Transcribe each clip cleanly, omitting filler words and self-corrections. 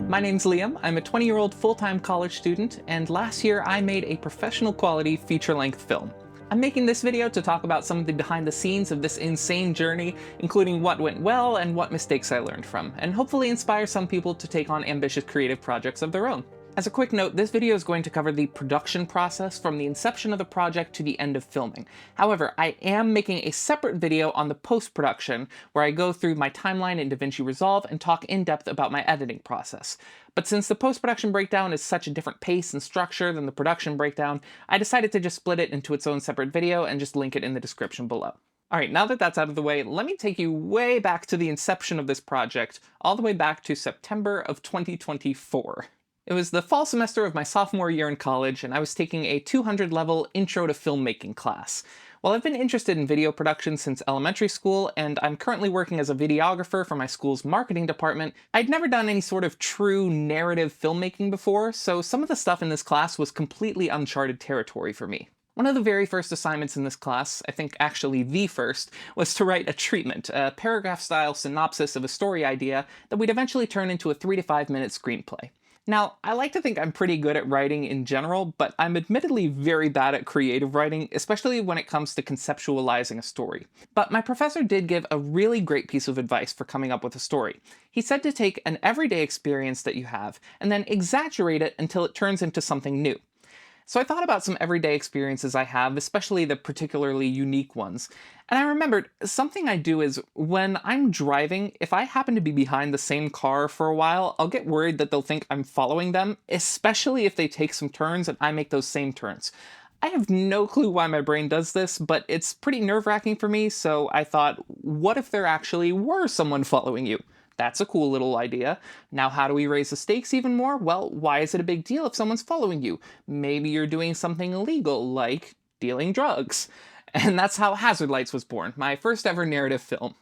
My name's Liam, I'm a 20-year-old full-time college student, and last year I made a professional quality feature-length film. I'm making this video to talk about some of the behind the scenes of this insane journey, including what went well and what mistakes I learned from, and hopefully inspire some people to take on ambitious creative projects of their own. As a quick note, this video is going to cover the production process from the inception of the project to the end of filming. However, I am making a separate video on the post-production, where I go through my timeline in DaVinci Resolve and talk in depth about my editing process. But since the post-production breakdown is such a different pace and structure than the production breakdown, I decided to just split it into its own separate video and just link it in the description below. Alright, now that that's out of the way, let me take you way back to the inception of this project, all the way back to September of 2024. It was the fall semester of my sophomore year in college, and I was taking a 200-level Intro to Filmmaking class. While I've been interested in video production since elementary school, and I'm currently working as a videographer for my school's marketing department, I'd never done any sort of true narrative filmmaking before, so some of the stuff in this class was completely uncharted territory for me. One of the very first assignments in this class, I think actually the first, was to write a treatment, a paragraph-style synopsis of a story idea that we'd eventually turn into a 3 to 5 minute screenplay. Now, I like to think I'm pretty good at writing in general, but I'm admittedly very bad at creative writing, especially when it comes to conceptualizing a story. But my professor did give a really great piece of advice for coming up with a story. He said to take an everyday experience that you have, and then exaggerate it until it turns into something new. So I thought about some everyday experiences I have, especially the particularly unique ones. And I remembered, something I do is, when I'm driving, if I happen to be behind the same car for a while, I'll get worried that they'll think I'm following them, especially if they take some turns and I make those same turns. I have no clue why my brain does this, but it's pretty nerve-wracking for me, so I thought, what if there actually were someone following you? That's a cool little idea. Now how do we raise the stakes even more? Well, why is it a big deal if someone's following you? Maybe you're doing something illegal, like dealing drugs. And that's how Hazard Lights was born, my first ever narrative film.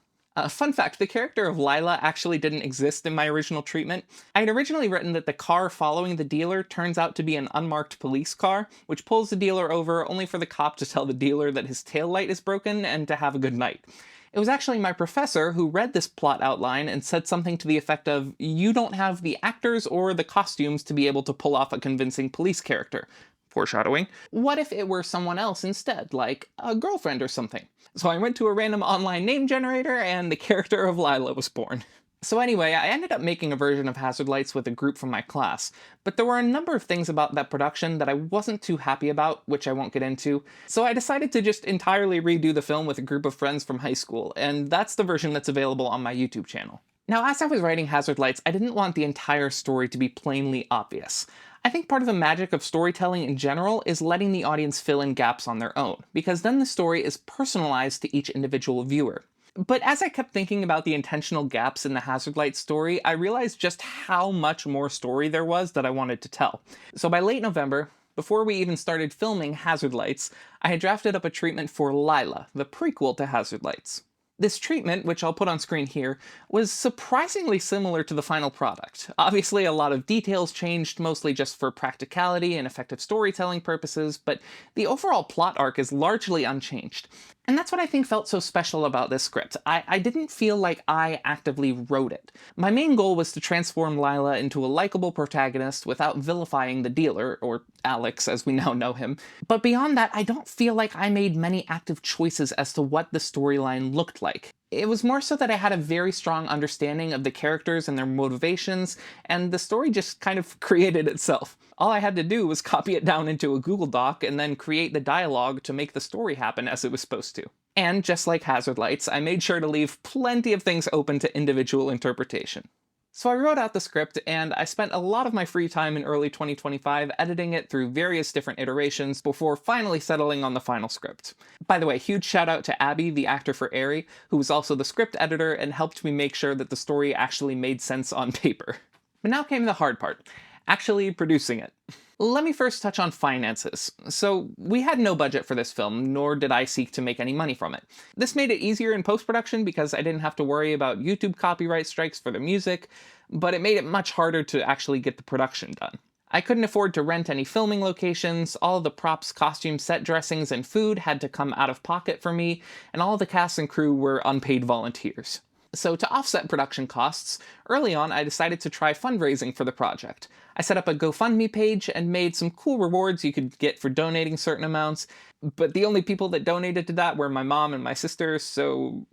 Fun fact, the character of Lila actually didn't exist in my original treatment. I had originally written that the car following the dealer turns out to be an unmarked police car, which pulls the dealer over only for the cop to tell the dealer that his taillight is broken and to have a good night. It was actually my professor who read this plot outline and said something to the effect of, "You don't have the actors or the costumes to be able to pull off a convincing police character." Foreshadowing. What if it were someone else instead, like a girlfriend or something? So I went to a random online name generator and the character of Lila was born. So anyway, I ended up making a version of Hazard Lights with a group from my class, but there were a number of things about that production that I wasn't too happy about, which I won't get into, so I decided to just entirely redo the film with a group of friends from high school, and that's the version that's available on my YouTube channel. Now, as I was writing Hazard Lights, I didn't want the entire story to be plainly obvious. I think part of the magic of storytelling in general is letting the audience fill in gaps on their own, because then the story is personalized to each individual viewer. But as I kept thinking about the intentional gaps in the Hazard Lights story, I realized just how much more story there was that I wanted to tell. So by late November, before we even started filming Hazard Lights, I had drafted up a treatment for Lila, the prequel to Hazard Lights. This treatment, which I'll put on screen here, was surprisingly similar to the final product. Obviously, a lot of details changed, mostly just for practicality and effective storytelling purposes, but the overall plot arc is largely unchanged. And that's what I think felt so special about this script. I didn't feel like I actively wrote it. My main goal was to transform Lila into a likable protagonist without vilifying the dealer, or Alex as we now know him. But beyond that, I don't feel like I made many active choices as to what the storyline looked like. It was more so that I had a very strong understanding of the characters and their motivations, and the story just kind of created itself. All I had to do was copy it down into a Google Doc and then create the dialogue to make the story happen as it was supposed to. And just like Hazard Lights, I made sure to leave plenty of things open to individual interpretation. So I wrote out the script, and I spent a lot of my free time in early 2025 editing it through various different iterations before finally settling on the final script. By the way, huge shout out to Abby, the actor for Aerie, who was also the script editor and helped me make sure that the story actually made sense on paper. But now came the hard part, actually producing it. Let me first touch on finances. So, we had no budget for this film, nor did I seek to make any money from it. This made it easier in post-production because I didn't have to worry about YouTube copyright strikes for the music, but it made it much harder to actually get the production done. I couldn't afford to rent any filming locations, all the props, costumes, set dressings, and food had to come out of pocket for me, and all the cast and crew were unpaid volunteers. So to offset production costs, early on I decided to try fundraising for the project. I set up a GoFundMe page and made some cool rewards you could get for donating certain amounts, but the only people that donated to that were my mom and my sister, so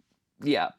yeah.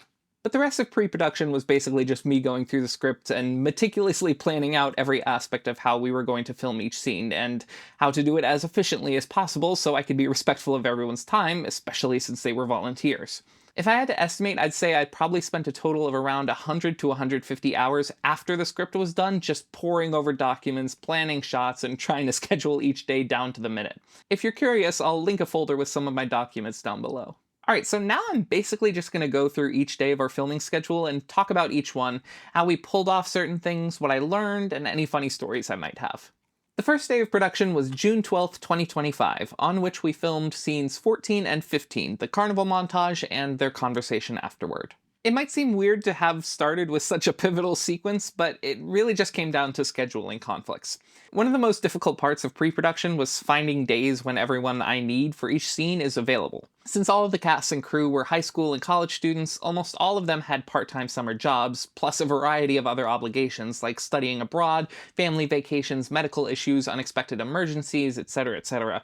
But the rest of pre-production was basically just me going through the script and meticulously planning out every aspect of how we were going to film each scene, and how to do it as efficiently as possible so I could be respectful of everyone's time, especially since they were volunteers. If I had to estimate, I'd say I probably spent a total of around 100 to 150 hours after the script was done just poring over documents, planning shots, and trying to schedule each day down to the minute. If you're curious, I'll link a folder with some of my documents down below. Alright, so now I'm basically just going to go through each day of our filming schedule and talk about each one, how we pulled off certain things, what I learned, and any funny stories I might have. The first day of production was June 12th, 2025, on which we filmed scenes 14 and 15, the Carnival montage and their conversation afterward. It might seem weird to have started with such a pivotal sequence, but it really just came down to scheduling conflicts. One of the most difficult parts of pre-production was finding days when everyone I need for each scene is available. Since all of the cast and crew were high school and college students, almost all of them had part-time summer jobs, plus a variety of other obligations like studying abroad, family vacations, medical issues, unexpected emergencies, etc., etc.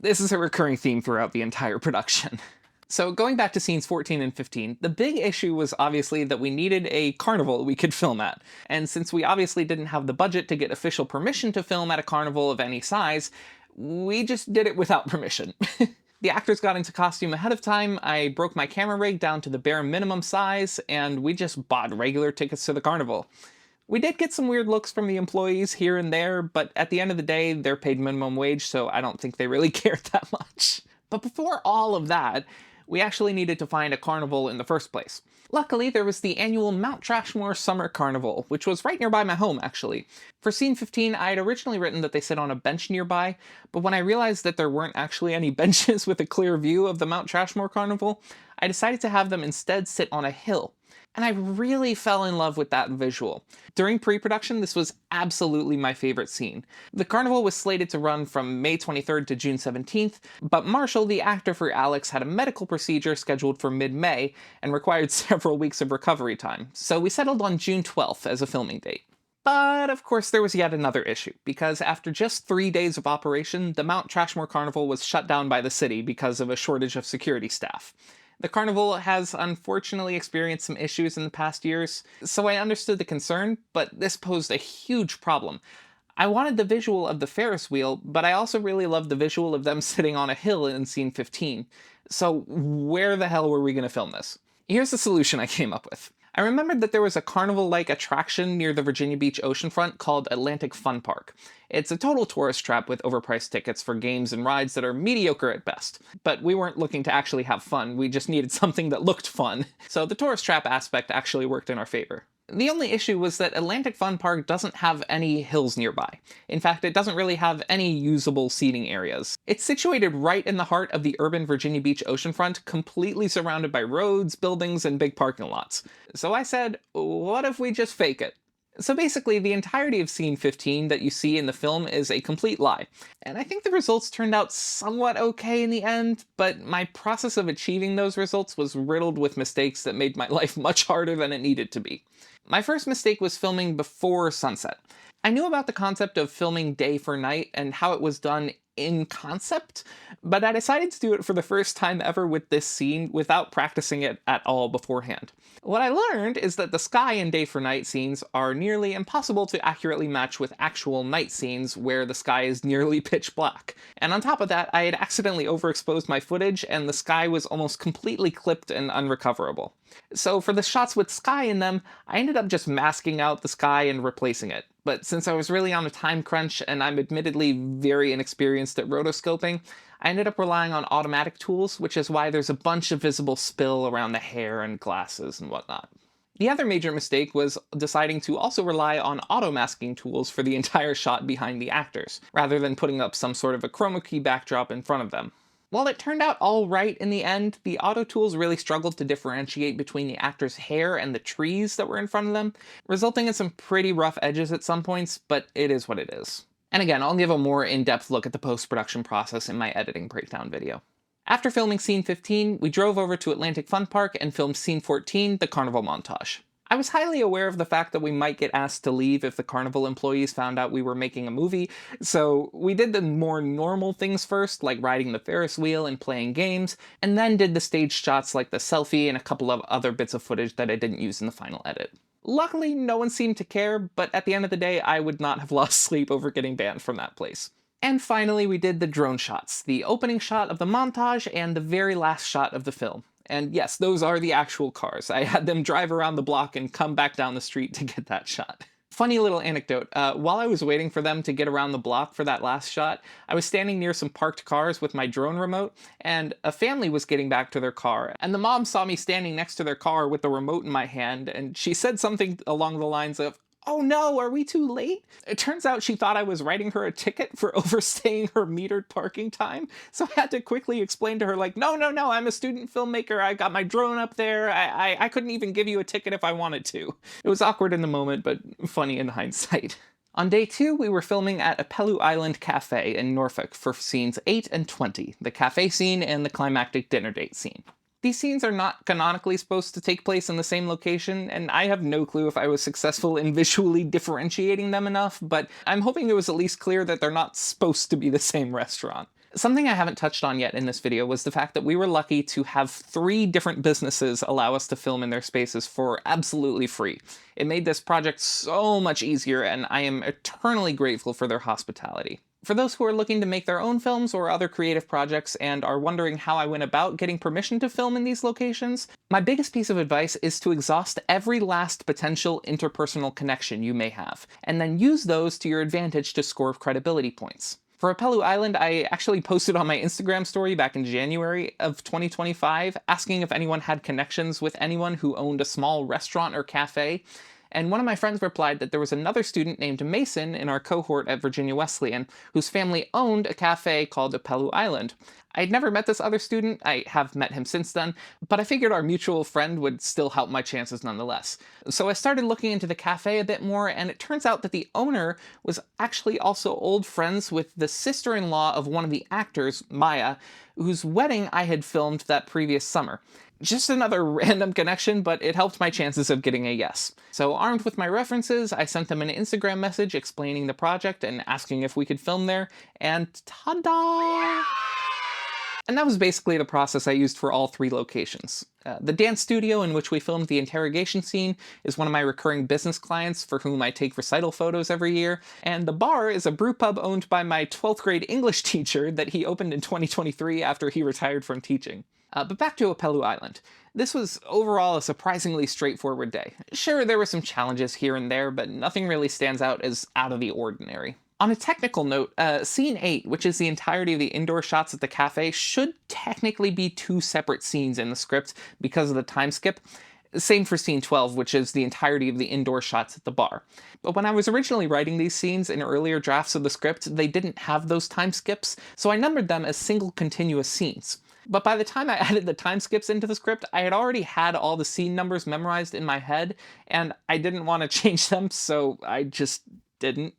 This is a recurring theme throughout the entire production. So going back to scenes 14 and 15, the big issue was obviously that we needed a carnival we could film at. And since we obviously didn't have the budget to get official permission to film at a carnival of any size, we just did it without permission. The actors got into costume ahead of time, I broke my camera rig down to the bare minimum size, and we just bought regular tickets to the carnival. We did get some weird looks from the employees here and there, but at the end of the day, they're paid minimum wage, so I don't think they really cared that much. But before all of that, we actually needed to find a carnival in the first place. Luckily, there was the annual Mount Trashmore Summer Carnival, which was right nearby my home, actually. For scene 15, I had originally written that they sit on a bench nearby, but when I realized that there weren't actually any benches with a clear view of the Mount Trashmore Carnival, I decided to have them instead sit on a hill. And I really fell in love with that visual. During pre-production, this was absolutely my favorite scene. The carnival was slated to run from May 23rd to June 17th, but Marshall, the actor for Alex, had a medical procedure scheduled for mid-May and required several weeks of recovery time, so we settled on June 12th as a filming date. But of course there was yet another issue, because after just 3 days of operation, the Mount Trashmore Carnival was shut down by the city because of a shortage of security staff. The carnival has unfortunately experienced some issues in the past years, so I understood the concern, but this posed a huge problem. I wanted the visual of the Ferris wheel, but I also really loved the visual of them sitting on a hill in scene 15. So where the hell were we going to film this? Here's the solution I came up with. I remembered that there was a carnival-like attraction near the Virginia Beach oceanfront called Atlantic Fun Park. It's a total tourist trap with overpriced tickets for games and rides that are mediocre at best. But we weren't looking to actually have fun, we just needed something that looked fun. So the tourist trap aspect actually worked in our favor. The only issue was that Atlantic Fun Park doesn't have any hills nearby. In fact, it doesn't really have any usable seating areas. It's situated right in the heart of the urban Virginia Beach oceanfront, completely surrounded by roads, buildings, and big parking lots. So I said, what if we just fake it? So basically, the entirety of scene 15 that you see in the film is a complete lie. And I think the results turned out somewhat okay in the end, but my process of achieving those results was riddled with mistakes that made my life much harder than it needed to be. My first mistake was filming before sunset. I knew about the concept of filming day for night and how it was done in concept, but I decided to do it for the first time ever with this scene without practicing it at all beforehand. What I learned is that the sky in day for night scenes are nearly impossible to accurately match with actual night scenes where the sky is nearly pitch black. And on top of that, I had accidentally overexposed my footage and the sky was almost completely clipped and unrecoverable. So for the shots with sky in them, I ended up just masking out the sky and replacing it. But since I was really on a time crunch and I'm admittedly very inexperienced at rotoscoping, I ended up relying on automatic tools, which is why there's a bunch of visible spill around the hair and glasses and whatnot. The other major mistake was deciding to also rely on auto-masking tools for the entire shot behind the actors, rather than putting up some sort of a chroma key backdrop in front of them. While it turned out all right in the end, the auto tools really struggled to differentiate between the actors' hair and the trees that were in front of them, resulting in some pretty rough edges at some points, but it is what it is. And again, I'll give a more in-depth look at the post-production process in my editing breakdown video. After filming scene 15, we drove over to Atlantic Fun Park and filmed scene 14, the Carnival montage. I was highly aware of the fact that we might get asked to leave if the Carnival employees found out we were making a movie, so we did the more normal things first, like riding the Ferris wheel and playing games, and then did the stage shots like the selfie and a couple of other bits of footage that I didn't use in the final edit. Luckily, no one seemed to care, but at the end of the day, I would not have lost sleep over getting banned from that place. And finally, we did the drone shots, the opening shot of the montage and the very last shot of the film. And yes, those are the actual cars. I had them drive around the block and come back down the street to get that shot. Funny little anecdote, while I was waiting for them to get around the block for that last shot, I was standing near some parked cars with my drone remote, and a family was getting back to their car, and the mom saw me standing next to their car with the remote in my hand, and she said something along the lines of, "Oh no, are we too late?" It turns out she thought I was writing her a ticket for overstaying her metered parking time, so I had to quickly explain to her, like, no, I'm a student filmmaker, I got my drone up there, I couldn't even give you a ticket if I wanted to. It was awkward in the moment, but funny in hindsight. On day 2, we were filming at Apelu Island Cafe in Norfolk for scenes 8 and 20, the cafe scene and the climactic dinner date scene. These scenes are not canonically supposed to take place in the same location, and I have no clue if I was successful in visually differentiating them enough, but I'm hoping it was at least clear that they're not supposed to be the same restaurant. Something I haven't touched on yet in this video was the fact that we were lucky to have 3 different businesses allow us to film in their spaces for absolutely free. It made this project so much easier, and I am eternally grateful for their hospitality. For those who are looking to make their own films or other creative projects and are wondering how I went about getting permission to film in these locations, my biggest piece of advice is to exhaust every last potential interpersonal connection you may have, and then use those to your advantage to score credibility points. For Apelu Island, I actually posted on my Instagram story back in January of 2025 asking if anyone had connections with anyone who owned a small restaurant or cafe, and one of my friends replied that there was another student named Mason in our cohort at Virginia Wesleyan whose family owned a cafe called Apelu Island. I'd never met this other student, I have met him since then, but I figured our mutual friend would still help my chances nonetheless. So I started looking into the cafe a bit more, and it turns out that the owner was actually also old friends with the sister-in-law of one of the actors, Maya, whose wedding I had filmed that previous summer. Just another random connection, but it helped my chances of getting a yes. So armed with my references, I sent them an Instagram message explaining the project and asking if we could film there, and ta-da! And that was basically the process I used for all 3 locations. The dance studio in which we filmed the interrogation scene is one of my recurring business clients for whom I take recital photos every year, and the bar is a brew pub owned by my 12th grade English teacher that he opened in 2023 after he retired from teaching. But back to Apelu Island. This was overall a surprisingly straightforward day. Sure, there were some challenges here and there, but nothing really stands out as out of the ordinary. On a technical note, scene 8, which is the entirety of the indoor shots at the cafe, should technically be 2 separate scenes in the script because of the time skip. Same for scene 12, which is the entirety of the indoor shots at the bar. But when I was originally writing these scenes in earlier drafts of the script, they didn't have those time skips, so I numbered them as single continuous scenes. But by the time I added the time skips into the script, I had already had all the scene numbers memorized in my head, and I didn't want to change them, so I just didn't.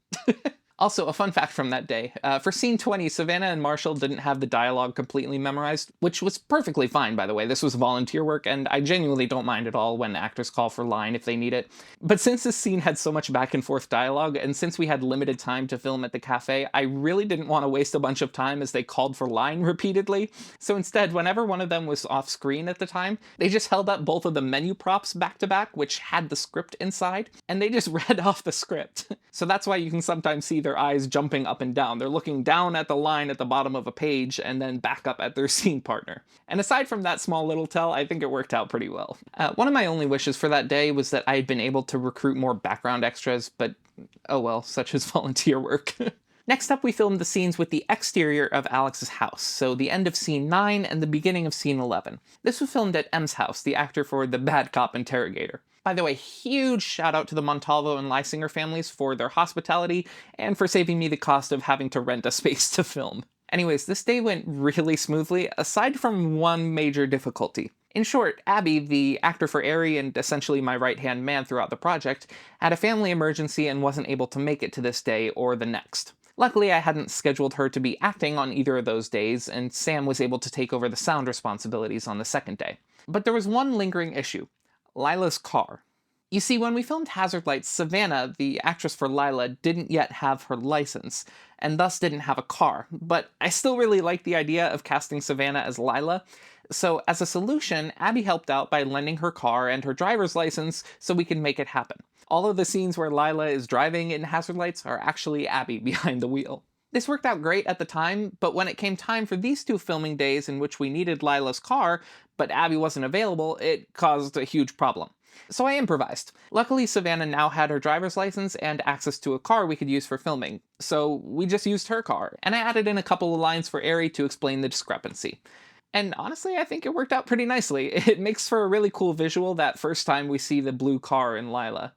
Also, a fun fact from that day. For scene 20, Savannah and Marshall didn't have the dialogue completely memorized, which was perfectly fine, by the way. This was volunteer work, and I genuinely don't mind at all when actors call for line if they need it. But since this scene had so much back and forth dialogue, and since we had limited time to film at the cafe, I really didn't want to waste a bunch of time as they called for line repeatedly. So instead, whenever one of them was off screen at the time, they just held up both of the menu props back to back, which had the script inside, and they just read off the script. So that's why you can sometimes see their eyes jumping up and down. They're looking down at the line at the bottom of a page and then back up at their scene partner. And aside from that small little tell, I think it worked out pretty well. One of my only wishes for that day was that I had been able to recruit more background extras, but oh well, such is volunteer work. Next up, we filmed the scenes with the exterior of Alex's house, so the end of scene 9 and the beginning of scene 11. This was filmed at M's house, the actor for the bad cop interrogator. By the way, huge shout out to the Montalvo and Lysinger families for their hospitality and for saving me the cost of having to rent a space to film. Anyways, this day went really smoothly, aside from one major difficulty. In short, Abby, the actor for Ari and essentially my right-hand man throughout the project, had a family emergency and wasn't able to make it to this day or the next. Luckily, I hadn't scheduled her to be acting on either of those days, and Sam was able to take over the sound responsibilities on the second day. But there was one lingering issue: Lila's car. You see, when we filmed Hazard Lights, Savannah, the actress for Lila, didn't yet have her license, and thus didn't have a car. But I still really liked the idea of casting Savannah as Lila, so as a solution, Abby helped out by lending her car and her driver's license so we could make it happen. All of the scenes where Lila is driving in Hazard Lights are actually Abby behind the wheel. This worked out great at the time, but when it came time for these two filming days in which we needed Lila's car, but Abby wasn't available, it caused a huge problem. So I improvised. Luckily, Savannah now had her driver's license and access to a car we could use for filming, so we just used her car, and I added in a couple of lines for Ari to explain the discrepancy. And honestly, I think it worked out pretty nicely. It makes for a really cool visual that first time we see the blue car in Lila.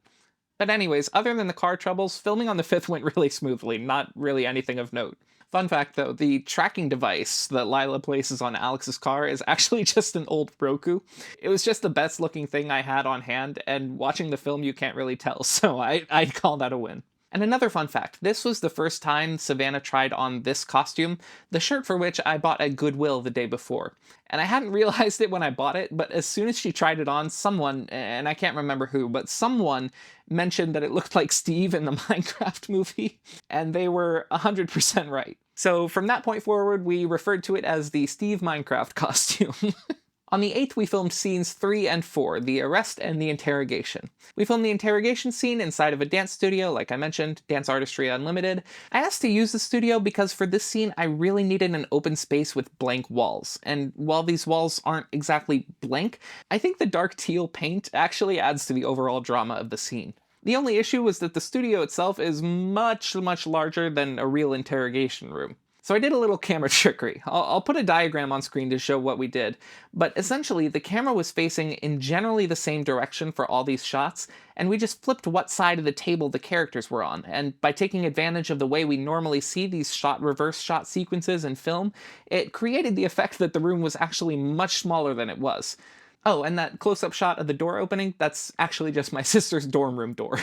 But anyways, other than the car troubles, filming on the 5th went really smoothly, not really anything of note. Fun fact though, the tracking device that Lila places on Alex's car is actually just an old Roku. It was just the best looking thing I had on hand, and watching the film you can't really tell, so I'd call that a win. And another fun fact, this was the first time Savannah tried on this costume, the shirt for which I bought at Goodwill the day before. And I hadn't realized it when I bought it, but as soon as she tried it on, someone, and I can't remember who, but someone mentioned that it looked like Steve in the Minecraft movie, and they were 100% right. So from that point forward, we referred to it as the Steve Minecraft costume. On the 8th, we filmed scenes 3 and 4, the arrest and the interrogation. We filmed the interrogation scene inside of a dance studio, like I mentioned, Dance Artistry Unlimited. I asked to use the studio because for this scene, I really needed an open space with blank walls. And while these walls aren't exactly blank, I think the dark teal paint actually adds to the overall drama of the scene. The only issue was that the studio itself is much, much larger than a real interrogation room. So I did a little camera trickery. I'll put a diagram on screen to show what we did, but essentially the camera was facing in generally the same direction for all these shots, and we just flipped what side of the table the characters were on, and by taking advantage of the way we normally see these reverse shot sequences in film, it created the effect that the room was actually much smaller than it was. Oh, and that close-up shot of the door opening, that's actually just my sister's dorm room door.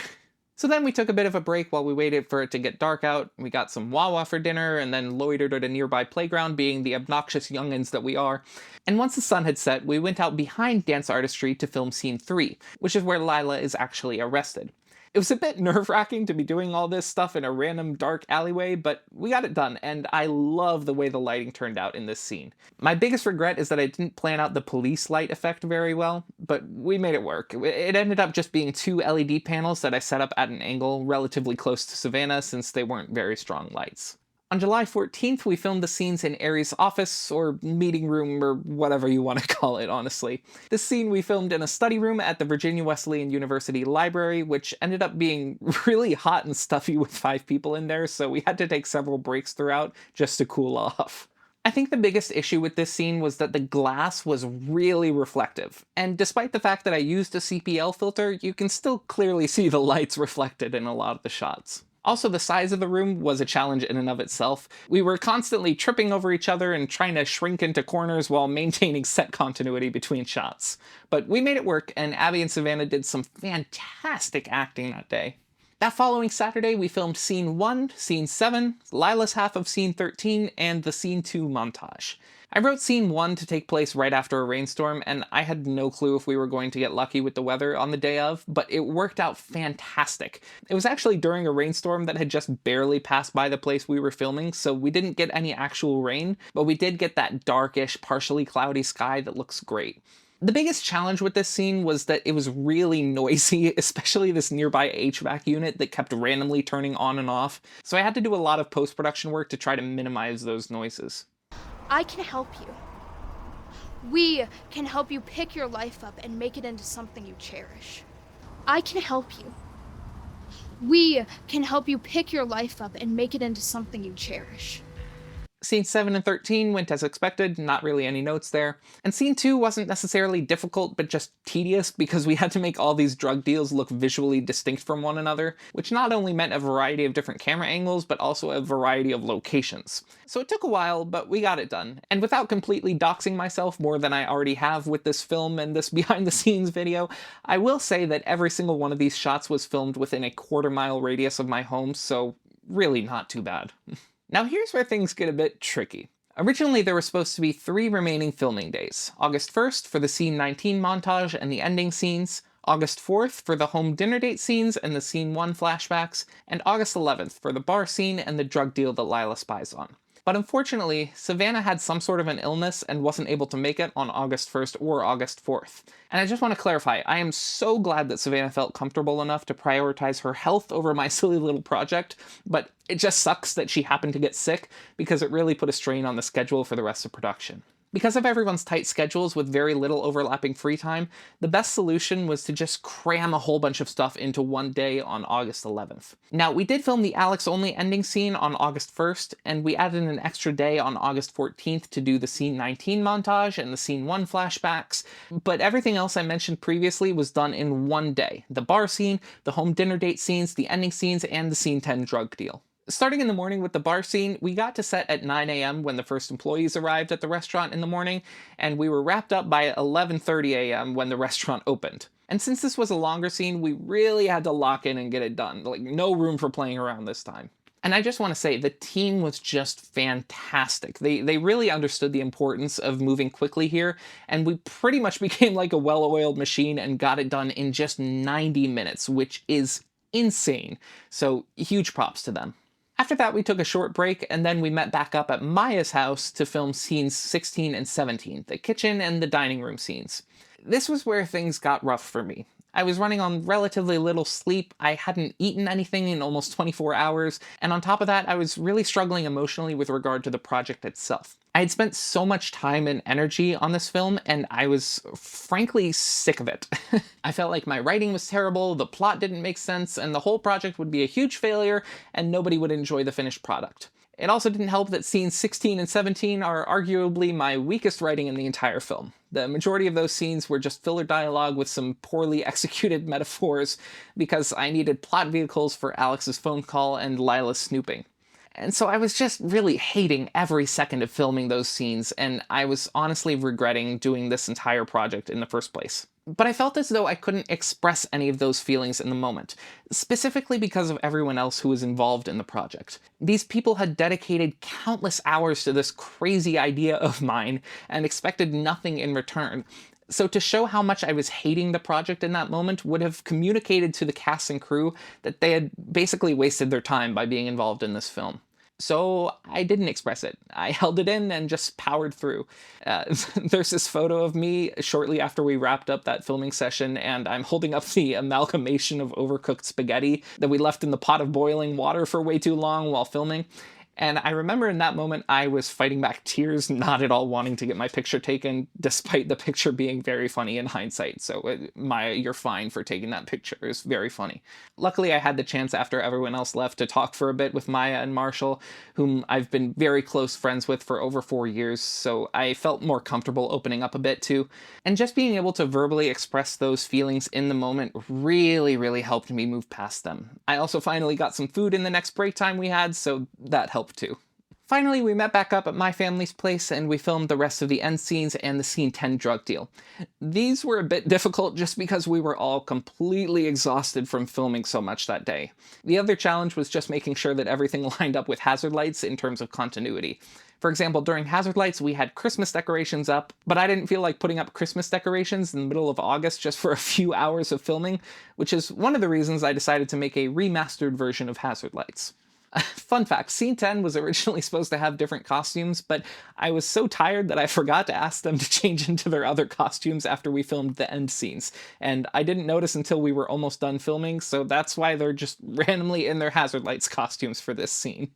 So then we took a bit of a break while we waited for it to get dark out. We got some Wawa for dinner and then loitered at a nearby playground, being the obnoxious youngins that we are. And once the sun had set, we went out behind Dance Artistry to film scene 3, which is where Lila is actually arrested. It was a bit nerve-wracking to be doing all this stuff in a random dark alleyway, but we got it done, and I love the way the lighting turned out in this scene. My biggest regret is that I didn't plan out the police light effect very well, but we made it work. It ended up just being 2 LED panels that I set up at an angle relatively close to Savannah since they weren't very strong lights. On July 14th, we filmed the scenes in Ari's office, or meeting room, or whatever you want to call it, honestly. This scene we filmed in a study room at the Virginia Wesleyan University Library, which ended up being really hot and stuffy with 5 people in there, so we had to take several breaks throughout just to cool off. I think the biggest issue with this scene was that the glass was really reflective, and despite the fact that I used a CPL filter, you can still clearly see the lights reflected in a lot of the shots. Also, the size of the room was a challenge in and of itself. We were constantly tripping over each other and trying to shrink into corners while maintaining set continuity between shots. But we made it work, and Abby and Savannah did some fantastic acting that day. That following Saturday, we filmed Scene 1, Scene 7, Lila's half of Scene 13, and the Scene 2 montage. I wrote Scene 1 to take place right after a rainstorm, and I had no clue if we were going to get lucky with the weather on the day of, but it worked out fantastic. It was actually during a rainstorm that had just barely passed by the place we were filming, so we didn't get any actual rain, but we did get that darkish, partially cloudy sky that looks great. The biggest challenge with this scene was that it was really noisy, especially this nearby HVAC unit that kept randomly turning on and off, so I had to do a lot of post-production work to try to minimize those noises. I can help you. We can help you pick your life up and make it into something you cherish. I can help you. We can help you pick your life up and make it into something you cherish. Scenes 7 and 13 went as expected, not really any notes there. And Scene 2 wasn't necessarily difficult, but just tedious because we had to make all these drug deals look visually distinct from one another, which not only meant a variety of different camera angles, but also a variety of locations. So it took a while, but we got it done. And without completely doxing myself more than I already have with this film and this behind-the-scenes video, I will say that every single one of these shots was filmed within a quarter-mile radius of my home, so really not too bad. Now here's where things get a bit tricky. Originally, there were supposed to be 3 remaining filming days. August 1st for the Scene 19 montage and the ending scenes, August 4th for the home dinner date scenes and the Scene 1 flashbacks, and August 11th for the bar scene and the drug deal that Lila spies on. But unfortunately, Savannah had some sort of an illness and wasn't able to make it on August 1st or August 4th. And I just want to clarify, I am so glad that Savannah felt comfortable enough to prioritize her health over my silly little project, but it just sucks that she happened to get sick because it really put a strain on the schedule for the rest of production. Because of everyone's tight schedules with very little overlapping free time, the best solution was to just cram a whole bunch of stuff into one day on August 11th. Now, we did film the Alex-only ending scene on August 1st, and we added an extra day on August 14th to do the Scene 19 montage and the Scene 1 flashbacks, but everything else I mentioned previously was done in one day. The bar scene, the home dinner date scenes, the ending scenes, and the Scene 10 drug deal. Starting in the morning with the bar scene, we got to set at 9 a.m. when the first employees arrived at the restaurant in the morning, and we were wrapped up by 11:30 a.m. when the restaurant opened. And since this was a longer scene, we really had to lock in and get it done. Like, no room for playing around this time. And I just want to say, the team was just fantastic. They really understood the importance of moving quickly here, and we pretty much became like a well-oiled machine and got it done in just 90 minutes, which is insane. So huge props to them. After that, we took a short break, and then we met back up at Maya's house to film scenes 16 and 17, the kitchen and the dining room scenes. This was where things got rough for me. I was running on relatively little sleep, I hadn't eaten anything in almost 24 hours, and on top of that, I was really struggling emotionally with regard to the project itself. I had spent so much time and energy on this film, and I was frankly sick of it. I felt like my writing was terrible, the plot didn't make sense, and the whole project would be a huge failure, and nobody would enjoy the finished product. It also didn't help that scenes 16 and 17 are arguably my weakest writing in the entire film. The majority of those scenes were just filler dialogue with some poorly executed metaphors because I needed plot vehicles for Alex's phone call and Lila's snooping. And so I was just really hating every second of filming those scenes, and I was honestly regretting doing this entire project in the first place. But I felt as though I couldn't express any of those feelings in the moment, specifically because of everyone else who was involved in the project. These people had dedicated countless hours to this crazy idea of mine and expected nothing in return. So to show how much I was hating the project in that moment would have communicated to the cast and crew that they had basically wasted their time by being involved in this film. So I didn't express it. I held it in and just powered through. There's this photo of me shortly after we wrapped up that filming session, and I'm holding up the amalgamation of overcooked spaghetti that we left in the pot of boiling water for way too long while filming. And I remember in that moment, I was fighting back tears, not at all wanting to get my picture taken, despite the picture being very funny in hindsight. So Maya, you're fine for taking that picture. It was very funny. Luckily, I had the chance after everyone else left to talk for a bit with Maya and Marshall, whom I've been very close friends with for over 4 years, so I felt more comfortable opening up a bit too. And just being able to verbally express those feelings in the moment really helped me move past them. I also finally got some food in the next break time we had, so that helped too. Finally, we met back up at my family's place and we filmed the rest of the end scenes and the Scene 10 drug deal. These were a bit difficult just because we were all completely exhausted from filming so much that day. The other challenge was just making sure that everything lined up with hazard lights in terms of continuity. For example, during hazard lights, we had Christmas decorations up, but I didn't feel like putting up Christmas decorations in the middle of August just for a few hours of filming, which is one of the reasons I decided to make a remastered version of hazard lights. Fun fact, Scene 10 was originally supposed to have different costumes, but I was so tired that I forgot to ask them to change into their other costumes after we filmed the end scenes, and I didn't notice until we were almost done filming, so that's why they're just randomly in their hazard lights costumes for this scene.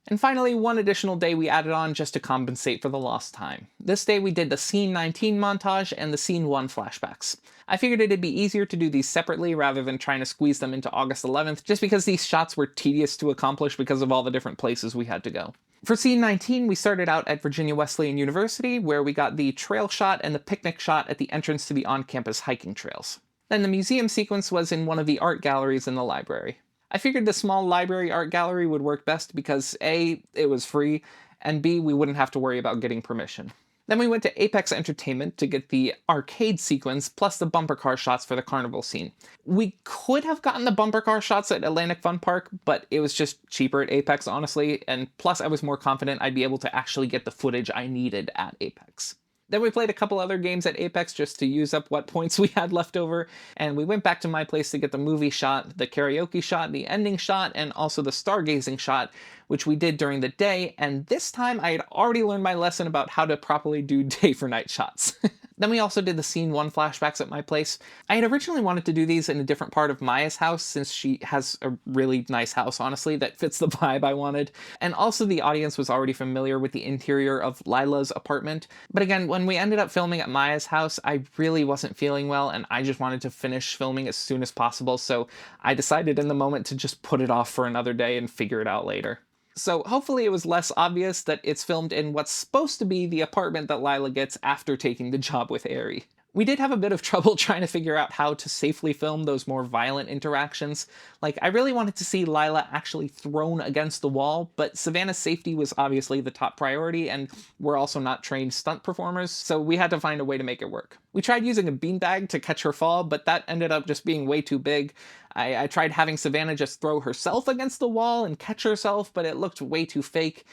And finally, one additional day we added on just to compensate for the lost time. This day we did the Scene 19 montage and the Scene 1 flashbacks. I figured it'd be easier to do these separately rather than trying to squeeze them into August 11th, just because these shots were tedious to accomplish because of all the different places we had to go. For Scene 19, we started out at Virginia Wesleyan University, where we got the trail shot and the picnic shot at the entrance to the on-campus hiking trails. Then the museum sequence was in one of the art galleries in the library. I figured the small library art gallery would work best because A, it was free, and B, we wouldn't have to worry about getting permission. Then we went to Apex Entertainment to get the arcade sequence plus the bumper car shots for the carnival scene. We could have gotten the bumper car shots at Atlantic Fun Park, but it was just cheaper at Apex, honestly, and plus I was more confident I'd be able to actually get the footage I needed at Apex. Then we played a couple other games at Apex just to use up what points we had left over, and we went back to my place to get the movie shot, the karaoke shot, the ending shot, and also the stargazing shot, which we did during the day, and this time I had already learned my lesson about how to properly do day for night shots. Then we also did the Scene 1 flashbacks at my place. I had originally wanted to do these in a different part of Maya's house, since she has a really nice house, honestly, that fits the vibe I wanted. And also the audience was already familiar with the interior of Lila's apartment. But again, when we ended up filming at Maya's house, I really wasn't feeling well, and I just wanted to finish filming as soon as possible, so I decided in the moment to just put it off for another day and figure it out later. So hopefully it was less obvious that it's filmed in what's supposed to be the apartment that Lila gets after taking the job with Aerie. We did have a bit of trouble trying to figure out how to safely film those more violent interactions. Like, I really wanted to see Lila actually thrown against the wall, but Savannah's safety was obviously the top priority, and we're also not trained stunt performers, so we had to find a way to make it work. We tried using a beanbag to catch her fall, but that ended up just being way too big. I tried having Savannah just throw herself against the wall and catch herself, but it looked way too fake.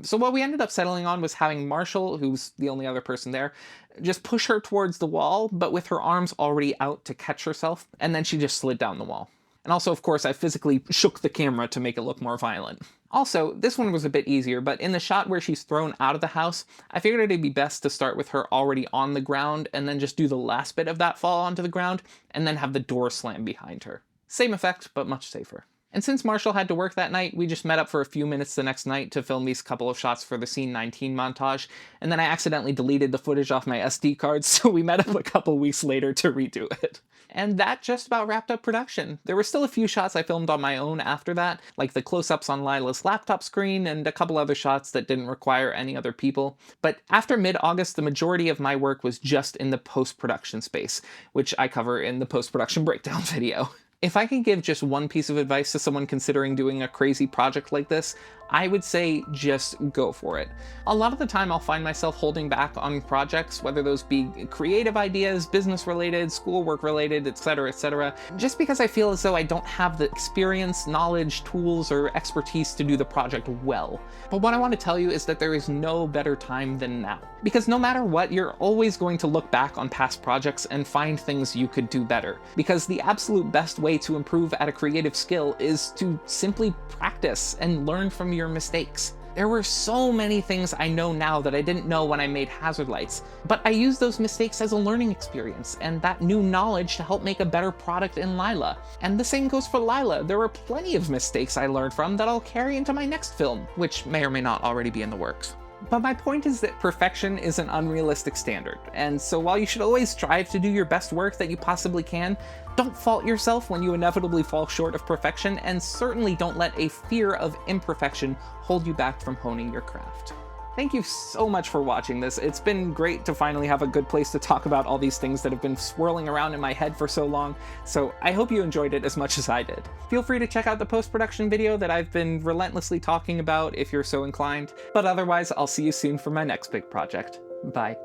So what we ended up settling on was having Marshall, who's the only other person there, just push her towards the wall, but with her arms already out to catch herself, and then she just slid down the wall. And also, of course, I physically shook the camera to make it look more violent. Also, this one was a bit easier, but in the shot where she's thrown out of the house, I figured it'd be best to start with her already on the ground, and then just do the last bit of that fall onto the ground, and then have the door slam behind her. Same effect, but much safer. And since Marshall had to work that night, we just met up for a few minutes the next night to film these couple of shots for the Scene 19 montage, and then I accidentally deleted the footage off my SD card, so we met up a couple weeks later to redo it. And that just about wrapped up production. There were still a few shots I filmed on my own after that, like the close-ups on Lila's laptop screen and a couple other shots that didn't require any other people. But after mid-August, the majority of my work was just in the post-production space, which I cover in the post-production breakdown video. If I can give just one piece of advice to someone considering doing a crazy project like this, I would say just go for it. A lot of the time I'll find myself holding back on projects, whether those be creative ideas, business related, schoolwork related, etc., just because I feel as though I don't have the experience, knowledge, tools, or expertise to do the project well. But what I want to tell you is that there is no better time than now. Because no matter what, you're always going to look back on past projects and find things you could do better. Because the absolute best way to improve at a creative skill is to simply practice and learn from your mistakes. There were so many things I know now that I didn't know when I made Hazard Lights, but I used those mistakes as a learning experience and that new knowledge to help make a better product in Lila. And the same goes for Lila. There were plenty of mistakes I learned from that I'll carry into my next film, which may or may not already be in the works. But my point is that perfection is an unrealistic standard, and so while you should always strive to do your best work that you possibly can, don't fault yourself when you inevitably fall short of perfection, and certainly don't let a fear of imperfection hold you back from honing your craft. Thank you so much for watching this. It's been great to finally have a good place to talk about all these things that have been swirling around in my head for so long, so I hope you enjoyed it as much as I did. Feel free to check out the post-production video that I've been relentlessly talking about if you're so inclined, but otherwise I'll see you soon for my next big project. Bye.